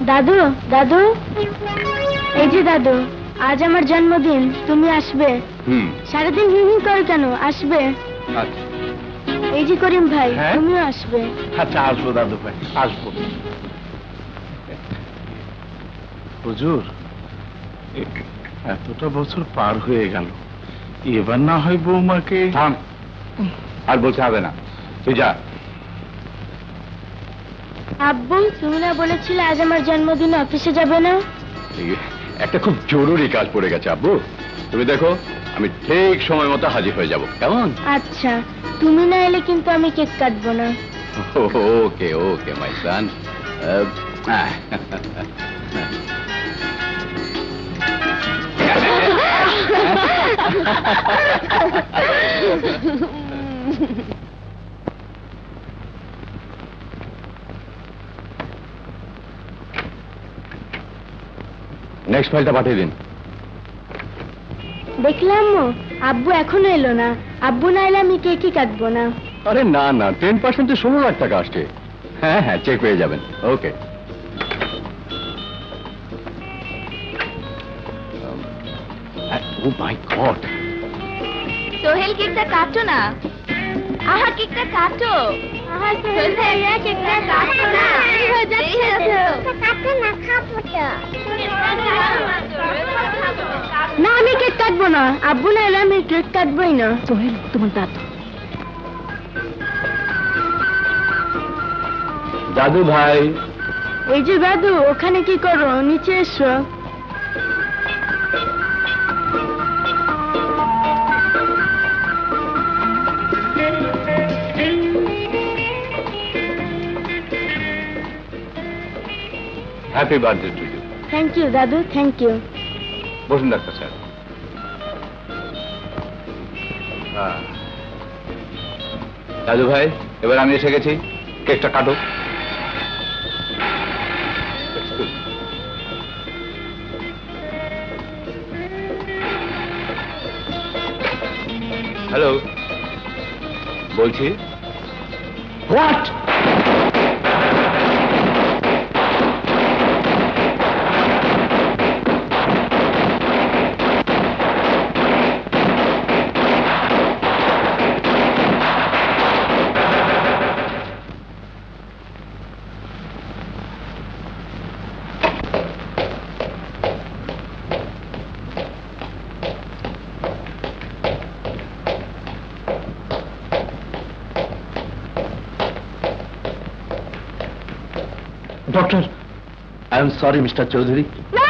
দাদু দাদু, এই যে দাদু, আজ আমার জন্মদিন, তুমি আসবে? সারাদিন হি হি করে কেন, আসবে? এই যে করিম ভাই, তুমিও আসবে? আচ্ছা, আসবো দাদু ভাই, আসবো। হুজুর, এতটা বছর পার হয়ে গেল, এবার না হয় বৌমাকে। আর বলতে হবে না, তুই যা। আব্বু, তুমি না বলেছিলে আজ আমার জন্মদিনে অফিসে যাবে না? একটা খুব জরুরি কাজ পড়ে গেছে আব্বু, তুমি দেখো আমি ঠিক সময় মতো হাজির হয়ে যাব, কেমন? আচ্ছা, তুমি না এলে কিন্তু আমি কেক কাটবো না। ওকে ওকে মাই সান। নেক্সট ফাইলটা পাঠিয়ে দিন। দেখলাম আব্বু এখনো এলো না, আব্বু না এলে আমি কেকই কাটবো না। আরে না না, 10% 16 লাখ টাকা আসছে। হ্যাঁ হ্যাঁ, চেক পেয়ে যাবেন। ওকে। ও মাই গড, সোহেল কেকটা কাটো না। আহা, কেকটা কাটো। আহা সোহেল ভাইয়া, কেকটা কাটো না। কাটো না, খাবো তো। না, আমি কেক কাটবো না, আব্বু না এলে আমি কেক কাটবোই না। সোহেল, তোমার দাদু। দাদু ভাই। এই যে দাদু, ওখানে কি করো, নিচে এসো। Happy birthday to you. Thank you দাদু, থ্যাংক ইউ। বসুন ডাক্তার স্যার। দাদু ভাই, এবার আমি এসে গেছি, কেকটা কাটো। হ্যালো, বলছি। What? Doctor, I am sorry mister Chowdhury. না,